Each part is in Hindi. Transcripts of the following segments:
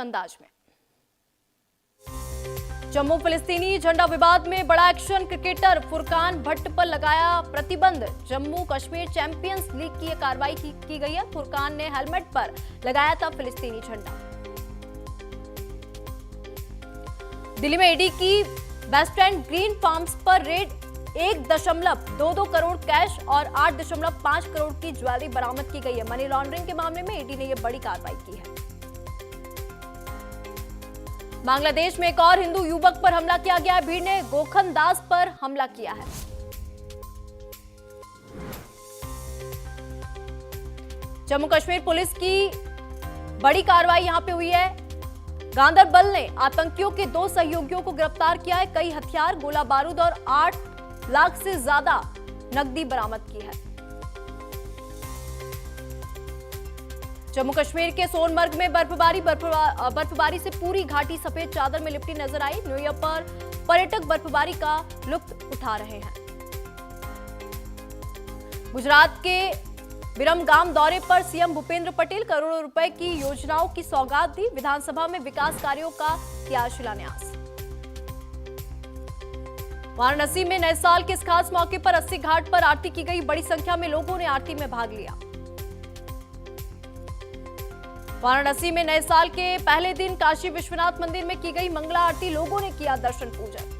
अंदाज में। जम्मू फिलिस्तीनी झंडा विवाद में बड़ा एक्शन, क्रिकेटर फुरकान भट्ट पर लगाया प्रतिबंध। जम्मू कश्मीर चैंपियंस लीग की यह कार्रवाई की गई है। फुरकान ने हेलमेट पर लगाया था फिलिस्तीनी झंडा। दिल्ली में ईडी की वेस्ट एंड ग्रीन फार्म्स पर रेड, 1.22 करोड़ कैश और 8.5 करोड़ की ज्वेलरी बरामद की गई है। मनी लॉन्ड्रिंग के मामले में ईडी ने यह बड़ी कार्रवाई की है। बांग्लादेश में एक और हिंदू युवक पर हमला किया गया है। भीड़ ने गोखन दास पर हमला किया है। जम्मू कश्मीर पुलिस की बड़ी कार्रवाई यहां पे हुई है। गांदरबल ने आतंकियों के 2 सहयोगियों को गिरफ्तार किया है। कई हथियार, गोला बारूद और 8 लाख से ज्यादा नकदी बरामद की है। जम्मू कश्मीर के सोनमर्ग में बर्फबारी से पूरी घाटी सफेद चादर में लिपटी नजर आई। न्यू ईयर पर पर्यटक बर्फबारी का लुत्फ उठा रहे हैं। गुजरात के विरमगाम दौरे पर सीएम भूपेंद्र पटेल करोड़ों रुपए की योजनाओं की सौगात दी। विधानसभा में विकास कार्यों का किया शिलान्यास। वाराणसी में नए साल के इस खास मौके पर 80 घाट पर आरती की गई। बड़ी संख्या में लोगों ने आरती में भाग लिया। वाराणसी में नए साल के पहले दिन काशी विश्वनाथ मंदिर में की गई मंगला आरती। लोगों ने किया दर्शन पूजन।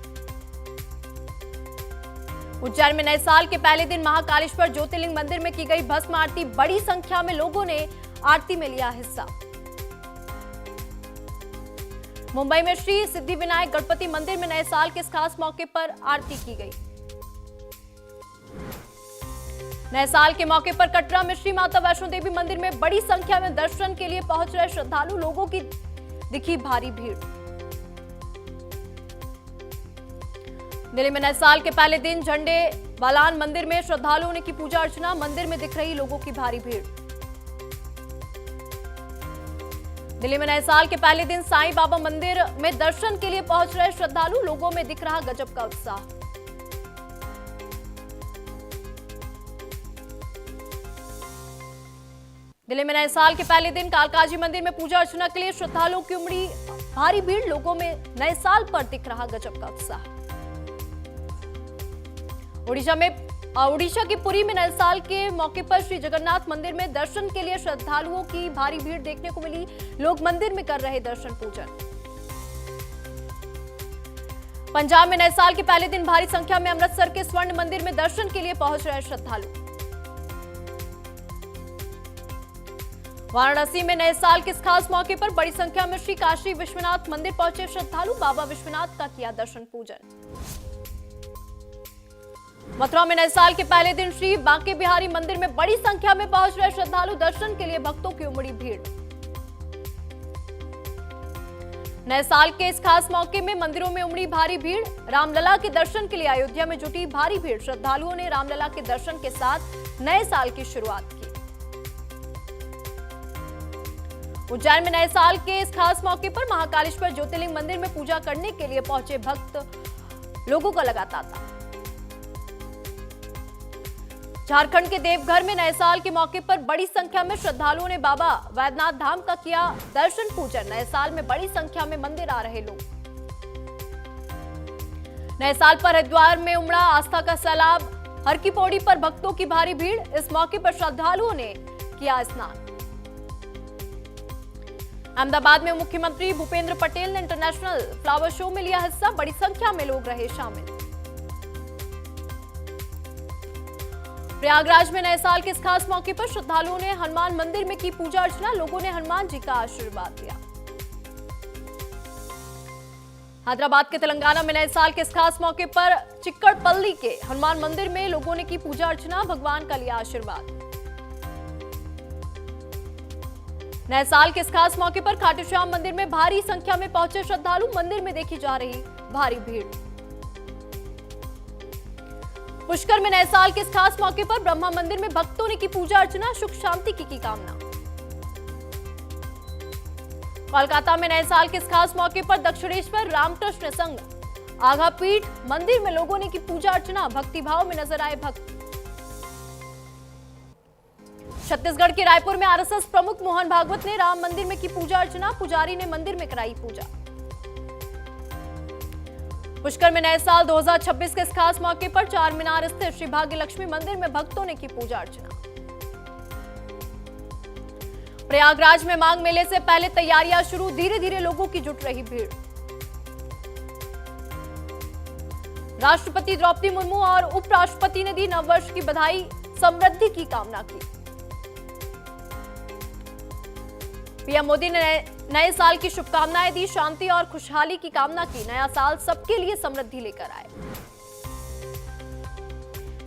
उज्जैन में नए साल के पहले दिन महाकालेश्वर ज्योतिर्लिंग मंदिर में की गई भस्म आरती। बड़ी संख्या में लोगों ने आरती में लिया हिस्सा। मुंबई में श्री सिद्धिविनायक गणपति मंदिर में नए साल के इस खास मौके पर आरती की गई। नए साल के मौके पर कटरा में श्री माता वैष्णो देवी मंदिर में बड़ी संख्या में दर्शन के लिए पहुंच रहे श्रद्धालु। लोगों की दिखी भारी भीड़। दिल्ली में नए साल के पहले दिन झंडे बालान मंदिर में श्रद्धालुओं ने की पूजा अर्चना। मंदिर में दिख रही लोगों की भारी भीड़। दिल्ली में नए साल के पहले दिन साईं बाबा मंदिर में दर्शन के लिए पहुंच रहे श्रद्धालु। लोगों में दिख रहा गजब का उत्साह। दिल्ली में नए साल के पहले दिन कालकाजी मंदिर में पूजा अर्चना के लिए श्रद्धालुओं की उमड़ी भारी भीड़। लोगों में नए साल पर दिख रहा गजब का उत्साह। उड़ीसा की पुरी में नए साल के मौके पर श्री जगन्नाथ मंदिर में दर्शन के लिए श्रद्धालुओं की भारी भीड़ देखने को मिली। लोग मंदिर में कर रहे दर्शन पूजन। पंजाब में नए साल के पहले दिन भारी संख्या में अमृतसर के स्वर्ण मंदिर में दर्शन के लिए पहुंच रहे श्रद्धालु। वाराणसी में नए साल के इस खास मौके पर बड़ी संख्या में श्री काशी विश्वनाथ मंदिर पहुंचे श्रद्धालु। बाबा विश्वनाथ का किया दर्शन पूजन। मथुरा में नए साल के पहले दिन श्री बांके बिहारी मंदिर में बड़ी संख्या में पहुंच रहे श्रद्धालु। दर्शन के लिए भक्तों की उमड़ी भीड़। नए साल के इस खास मौके में मंदिरों में उमड़ी भारी भीड़। रामलला के दर्शन के लिए अयोध्या में जुटी भारी भीड़। श्रद्धालुओं ने रामलला के दर्शन के साथ नए साल की शुरुआत की। उज्जैन में नए साल के इस खास मौके पर महाकालेश्वर ज्योतिर्लिंग मंदिर में पूजा करने के लिए पहुंचे भक्त लोगों का लगा तांता। झारखंड के देवघर में नए साल के मौके पर बड़ी संख्या में श्रद्धालुओं ने बाबा वैद्यनाथ धाम का किया दर्शन पूजन। नए साल में बड़ी संख्या में मंदिर आ रहे लोग। नए साल पर हरिद्वार में उमड़ा आस्था का सैलाब। हर की पौड़ी पर भक्तों की भारी भीड़। इस मौके पर श्रद्धालुओं ने किया स्नान। अहमदाबाद में मुख्यमंत्री भूपेंद्र पटेल ने इंटरनेशनल फ्लावर शो में लिया हिस्सा। बड़ी संख्या में लोग रहे शामिल। प्रयागराज में नए साल के इस खास मौके पर श्रद्धालुओं ने हनुमान मंदिर में की पूजा अर्चना। लोगों ने हनुमान जी का आशीर्वाद लिया। हैदराबाद के तेलंगाना में नए साल के इस खास मौके पर चिक्कड़पल्ली के हनुमान मंदिर में लोगों ने की पूजा अर्चना। भगवान का लिया आशीर्वाद। नए साल के इस खास मौके पर खाटू श्याम मंदिर में भारी संख्या में पहुंचे श्रद्धालु। मंदिर में देखी जा रही भारी भीड़। पुष्कर में नए साल के इस खास मौके पर ब्रह्मा मंदिर में भक्तों ने की पूजा अर्चना। सुख शांति की कामना। कोलकाता में नए साल के इस खास मौके पर दक्षिणेश्वर रामकृष्ण संघ आघापीठ मंदिर में लोगों ने की पूजा अर्चना। भक्तिभाव में नजर आए भक्त। छत्तीसगढ़ के रायपुर में आरएसएस प्रमुख मोहन भागवत ने राम मंदिर में की पूजा अर्चना। पुजारी ने मंदिर में कराई पूजा। पुष्कर में नए साल 2026 के इस खास मौके पर चार मीनार स्थित श्री भाग्य लक्ष्मी मंदिर में भक्तों ने की पूजा अर्चना। प्रयागराज में माघ मेले से पहले तैयारियां शुरू, धीरे धीरे लोगों की जुट रही भीड़। राष्ट्रपति द्रौपदी मुर्मू और उपराष्ट्रपति ने दी नववर्ष की बधाई, समृद्धि की कामना की। पीएम मोदी ने नए साल की शुभकामनाएं दी, शांति और खुशहाली की कामना की। नया साल सबके लिए समृद्धि लेकर आए।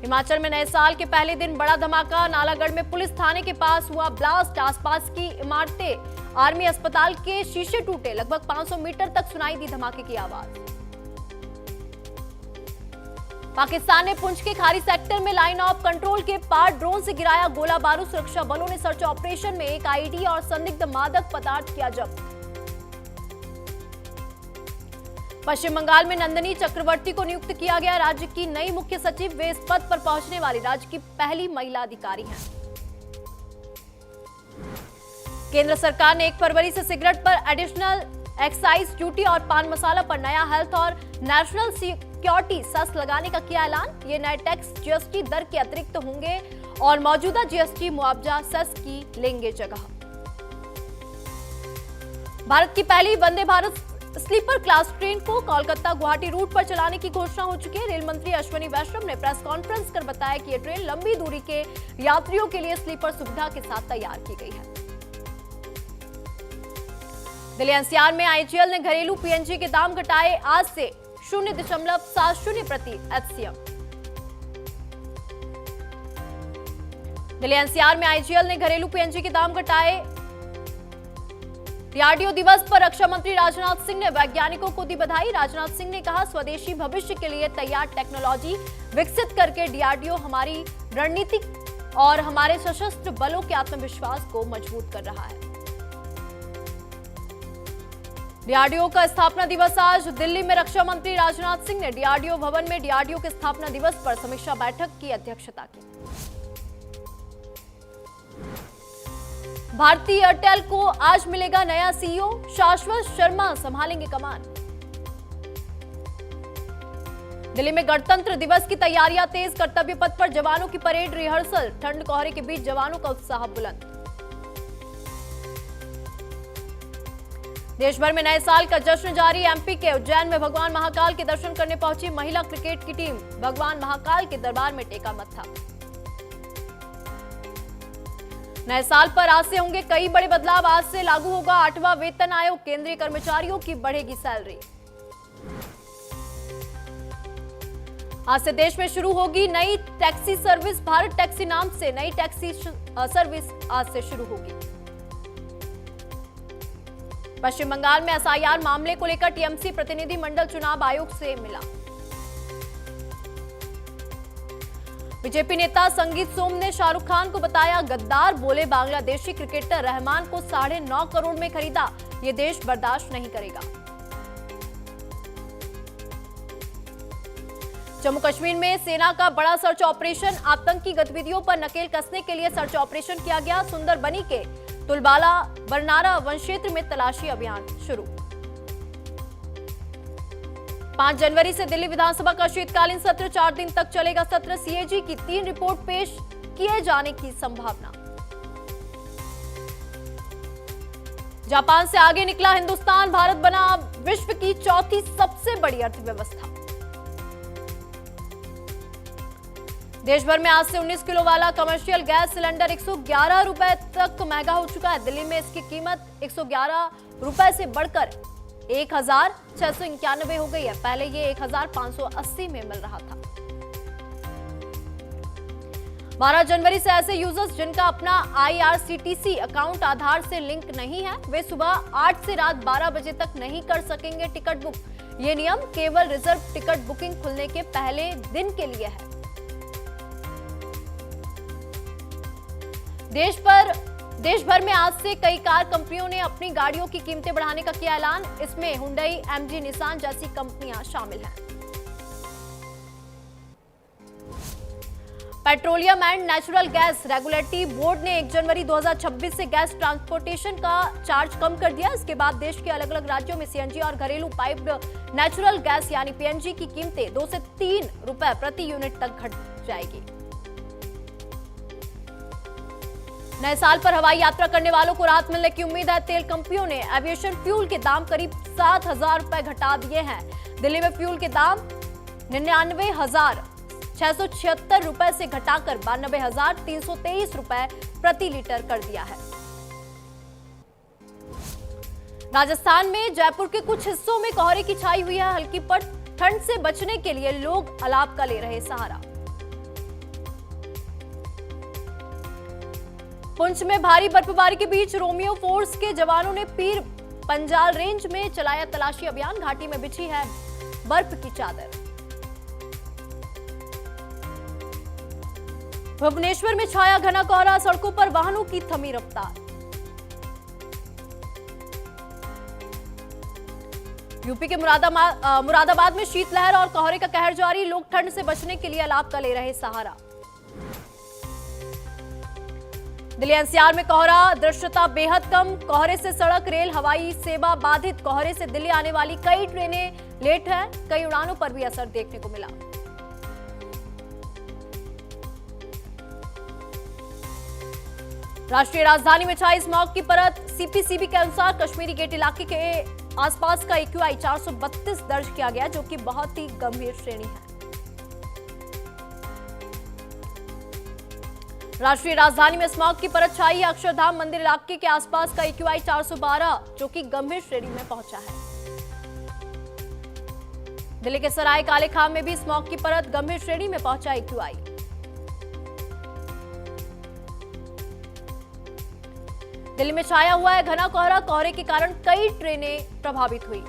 हिमाचल में नए साल के पहले दिन बड़ा धमाका, नालागढ़ में पुलिस थाने के पास हुआ ब्लास्ट। आसपास की इमारतें, आर्मी अस्पताल के शीशे टूटे। लगभग 500 मीटर तक सुनाई दी धमाके की आवाज। पाकिस्तान ने पुंछ के खाड़ी सेक्टर में लाइन ऑफ कंट्रोल के पार ड्रोन से गिराया गोला बारूद। सुरक्षा बलों ने सर्च ऑपरेशन में एक आईईडी और संदिग्ध मादक पदार्थ किया जब्त। पश्चिम बंगाल में नंदिनी चक्रवर्ती को नियुक्त किया गया राज्य की नई मुख्य सचिव। वे इस पद पर पहुंचने वाली राज्य की पहली महिला अधिकारी हैं। केंद्र सरकार ने 1 फरवरी से सिगरेट पर एडिशनल एक्साइज ड्यूटी और पान मसाला पर नया हेल्थ और नेशनल सिक्योरिटी सेस लगाने का किया ऐलान। ये नए टैक्स जीएसटी दर के अतिरिक्त होंगे और मौजूदा जीएसटी मुआवजा सेस की लेंगे जगह। भारत की पहली Vande Bharat sleeper class train को कोलकाता गुवाहाटी रूट पर चलाने की घोषणा हो चुकी है। रेल मंत्री अश्विनी वैष्णव ने प्रेस कॉन्फ्रेंस कर बताया कि यह ट्रेन लंबी दूरी के यात्रियों के लिए स्लीपर सुविधा के साथ तैयार की गई है। दिल्ली एनसीआर में आईजीएल ने घरेलू पीएनजी के दाम घटाए, आज से 0.70 प्रति एचसीएम। दिल्ली एनसीआर में आईजीएल ने घरेलू पीएनजी के दाम घटाए। डीआरडीओ दिवस पर रक्षा मंत्री राजनाथ सिंह ने वैज्ञानिकों को दी बधाई। राजनाथ सिंह ने कहा, स्वदेशी भविष्य के लिए तैयार टेक्नोलॉजी विकसित करके डीआरडीओ हमारी रणनीतिक और हमारे सशस्त्र बलों के आत्मविश्वास को मजबूत कर रहा है। डीआरडीओ का स्थापना दिवस आज दिल्ली में रक्षा मंत्री राजनाथ सिंह ने डीआरडीओ भवन में डीआरडीओ के स्थापना दिवस पर समीक्षा बैठक की अध्यक्षता की। भारती एयरटेल को आज मिलेगा नया सीईओ, शाश्वत शर्मा संभालेंगे कमान। दिल्ली में गणतंत्र दिवस की तैयारियां तेज, कर्तव्य पथ पर जवानों की परेड रिहर्सल। ठंड कोहरे के बीच जवानों का उत्साह बुलंद। देश भर में नए साल का जश्न जारी, एमपी के उज्जैन में भगवान महाकाल के दर्शन करने पहुंची महिला क्रिकेट की टीम। भगवान महाकाल के दरबार में टेका मत्था। नए साल पर आज से होंगे कई बड़े बदलाव। आज से लागू होगा 8वां वेतन आयोग, केंद्रीय कर्मचारियों की बढ़ेगी सैलरी। आज से देश में शुरू होगी नई टैक्सी सर्विस। भारत टैक्सी नाम से नई टैक्सी सर्विस आज से शुरू होगी। पश्चिम बंगाल में एसआईआर मामले को लेकर टीएमसी प्रतिनिधि मंडल चुनाव आयोग से मिला। बीजेपी नेता संगीत सोम ने शाहरुख खान को बताया गद्दार, बोले बांग्लादेशी क्रिकेटर रहमान को 9.5 करोड़ में खरीदा, ये देश बर्दाश्त नहीं करेगा। जम्मू कश्मीर में सेना का बड़ा सर्च ऑपरेशन, आतंकी गतिविधियों पर नकेल कसने के लिए सर्च ऑपरेशन किया गया। सुंदरबनी के तुलबाला बरनारा वन क्षेत्र में तलाशी अभियान शुरू। 5 जनवरी से दिल्ली विधानसभा का शीतकालीन सत्र, 4 दिन तक चलेगा सत्र। सीएजी की 3 रिपोर्ट पेश किए जाने की संभावना। जापान से आगे निकला हिंदुस्तान, भारत बना विश्व की चौथी सबसे बड़ी अर्थव्यवस्था। देश भर में आज से 19 किलो वाला कमर्शियल गैस सिलेंडर 111 रुपए तक महंगा हो चुका है। दिल्ली में इसकी कीमत 111 रुपए से बढ़कर 1691 हो गई है। पहले ये 1580 में मिल रहा था। 12 जनवरी से ऐसे यूजर्स जिनका अपना आईआरसीटीसी अकाउंट आधार से लिंक नहीं है, वे सुबह 8 से रात 12 बजे तक नहीं कर सकेंगे टिकट बुक। ये नियम केवल रिजर्व टिकट बुकिंग खुलने के पहले दिन के लिए है। देश भर में आज से कई कार कंपनियों ने अपनी गाड़ियों की कीमतें बढ़ाने का किया ऐलान। इसमें हुंडई, एमजी, निसान जैसी कंपनियां शामिल हैं। Petroleum and natural gas regulatory board ने 1 जनवरी 2026 से गैस ट्रांसपोर्टेशन का चार्ज कम कर दिया। इसके बाद देश के अलग अलग राज्यों में सीएनजी और घरेलू पाइप्ड नेचुरल गैस यानी पीएनजी की कीमतें 2 से 3 रुपए प्रति यूनिट तक घट जाएगी। नए साल पर हवाई यात्रा करने वालों को राहत मिलने की उम्मीद है। तेल कंपनियों ने एविएशन फ्यूल के दाम करीब 7,000 रुपए घटा दिए हैं। दिल्ली में फ्यूल के दाम 99,676 रुपए से घटाकर 92,323 रुपए प्रति लीटर कर दिया है। राजस्थान में जयपुर के कुछ हिस्सों में कोहरे की छाई हुई है। हल्की पर ठंड से बचने के लिए लोग अलाव का ले रहे सहारा। पुंछ में भारी बर्फबारी के बीच रोमियो फोर्स के जवानों ने पीर पंजाल रेंज में चलाया तलाशी अभियान। घाटी में बिछी है बर्फ की चादर। भुवनेश्वर में छाया घना कोहरा, सड़कों पर वाहनों की थमी रफ्तार। यूपी के मुरादाबाद में शीतलहर और कोहरे का कहर जारी। लोग ठंड से बचने के लिए अलाव का ले रहे सहारा। दिल्ली एनसीआर में कोहरा, दृश्यता बेहद कम। कोहरे से सड़क, रेल, हवाई सेवा बाधित। कोहरे से दिल्ली आने वाली कई ट्रेनें लेट है। कई उड़ानों पर भी असर देखने को मिला। राष्ट्रीय राजधानी में छाई स्मॉग की परत। सीपीसीबी के अनुसार कश्मीरी गेट इलाके के आसपास का AQI 432 दर्ज किया गया, जो कि बहुत ही गंभीर श्रेणी है। राष्ट्रीय राजधानी में स्मॉग की परत छाई है। अक्षरधाम मंदिर इलाके के आसपास का AQI 412 जो कि गंभीर श्रेणी में पहुंचा है। दिल्ली के सराय काले खाम में भी स्मॉग की परत, गंभीर श्रेणी में पहुंचा AQI। दिल्ली में छाया हुआ है घना कोहरा। कोहरे के कारण कई ट्रेनें प्रभावित हुई।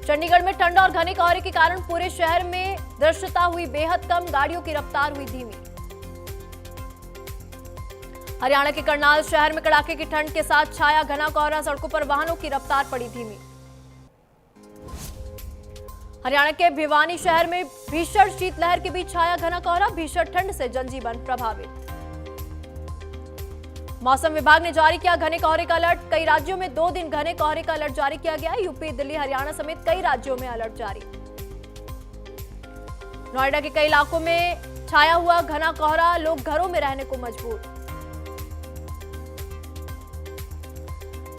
चंडीगढ़ में ठंड और घने कोहरे के कारण पूरे शहर में दृश्यता हुई बेहद कम। गाड़ियों की रफ्तार हुई धीमी। हरियाणा के करनाल शहर में कड़ाके की ठंड के साथ छाया घना कोहरा। सड़कों पर वाहनों की रफ्तार पड़ी धीमी। हरियाणा के भिवानी शहर में भीषण शीतलहर के बीच छाया घना कोहरा। भीषण ठंड से जनजीवन प्रभावित। मौसम विभाग ने जारी किया घने कोहरे का अलर्ट। कई राज्यों में 2 दिन घने कोहरे का अलर्ट जारी किया गया है। यूपी, दिल्ली, हरियाणा समेत कई राज्यों में अलर्ट जारी। नोएडा के कई इलाकों में छाया हुआ घना कोहरा। लोग घरों में रहने को मजबूर।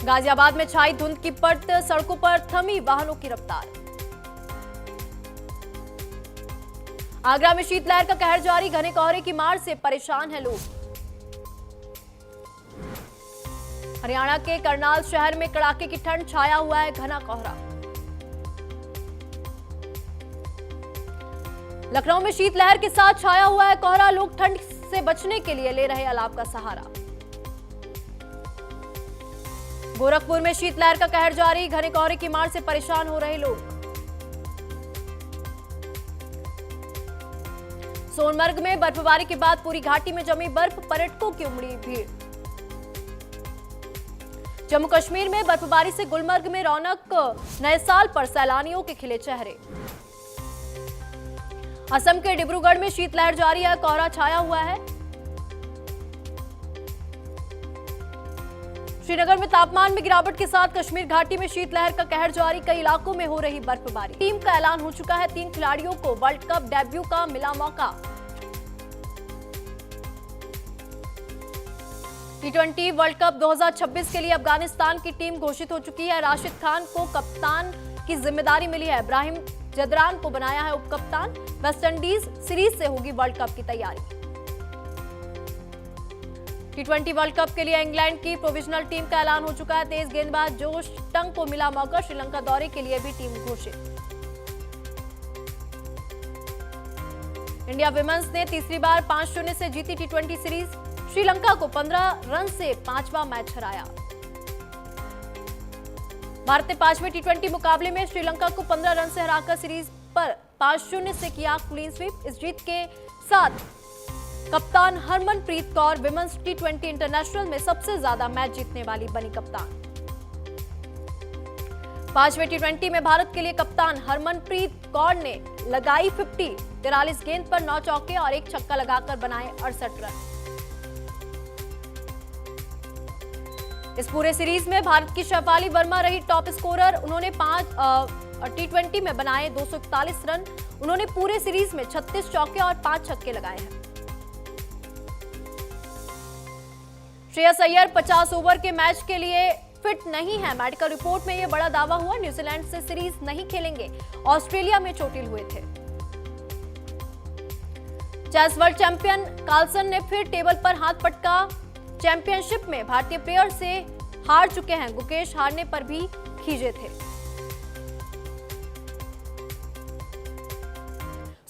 गाजियाबाद में छाई धुंध की परत। सड़कों पर थमी वाहनों की रफ्तार। आगरा में शीतलहर का कहर जारी। घने कोहरे की मार से परेशान है लोग। हरियाणा के करनाल शहर में कड़ाके की ठंड, छाया हुआ है घना कोहरा। लखनऊ में शीतलहर के साथ छाया हुआ है कोहरा। लोग ठंड से बचने के लिए ले रहे अलाव का सहारा। गोरखपुर में शीतलहर का कहर जारी। घने कोहरे की मार से परेशान हो रहे लोग। सोनमर्ग में बर्फबारी के बाद पूरी घाटी में जमी बर्फ, पर्यटकों की उमड़ी भीड़। जम्मू कश्मीर में बर्फबारी से गुलमर्ग में रौनक। नए साल पर सैलानियों के खिले चेहरे। असम के डिब्रूगढ़ में शीतलहर जारी है। कोहरा छाया हुआ है। श्रीनगर में तापमान में गिरावट के साथ कश्मीर घाटी में शीतलहर का कहर जारी। कई इलाकों में हो रही बर्फबारी। टीम का ऐलान हो चुका है। 3 खिलाड़ियों को वर्ल्ड कप डेब्यू का मिला मौका। T20 वर्ल्ड कप 2026 के लिए अफगानिस्तान की टीम घोषित हो चुकी है। राशिद खान को कप्तान की जिम्मेदारी मिली है। इब्राहिम जदरान को बनाया है उपकप्तान। वेस्टइंडीज सीरीज से होगी वर्ल्ड कप की तैयारी। T20 वर्ल्ड कप के लिए इंग्लैंड की प्रोविजनल टीम का ऐलान हो चुका है। तेज गेंदबाज जोश टंग को मिला मौका। श्रीलंका दौरे के लिए भी टीम घोषित। इंडिया विमेंस ने तीसरी बार 5-0 से जीती T20 सीरीज। श्रीलंका को 15 रन से 5वां मैच हराया। भारत ने 5वें T20 मुकाबले में श्रीलंका को 15 रन से हराकर सीरीज पर 5-0 से किया क्लीन स्वीप। इस जीत के साथ कप्तान Harmanpreet Kaur women's T20 international में सबसे ज्यादा मैच जीतने वाली बनी कप्तान। पांचवें टी20 में भारत के लिए कप्तान हरमनप्रीत कौर ने लगाई 50, 43 गेंद पर 9 चौके और 1 छक्का लगाकर बनाए 68 रन। इस पूरे सीरीज में भारत की शेफाली वर्मा रही टॉप स्कोरर। उन्होंने टी20 में बनाए 241 रन। उन्होंने पूरे सीरीज में 36 चौके और 5 छक्के लगाए हैं। श्रेयस अय्यर 50 ओवर के मैच के लिए फिट नहीं है। मेडिकल रिपोर्ट में यह बड़ा दावा हुआ। न्यूजीलैंड से सीरीज नहीं खेलेंगे। ऑस्ट्रेलिया में चोटिल हुए थे। चेस वर्ल्ड चैंपियन कार्लसन ने फिर टेबल पर हाथ पटका। चैंपियनशिप में भारतीय प्लेयर से हार चुके हैं। गुकेश हारने पर भी खींचे थे।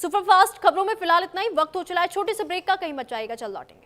सुपरफास्ट खबरों में फिलहाल इतना ही। वक्त हो चला है छोटे से ब्रेक का, कहीं मत जाइएगा, चल लौटेंगे।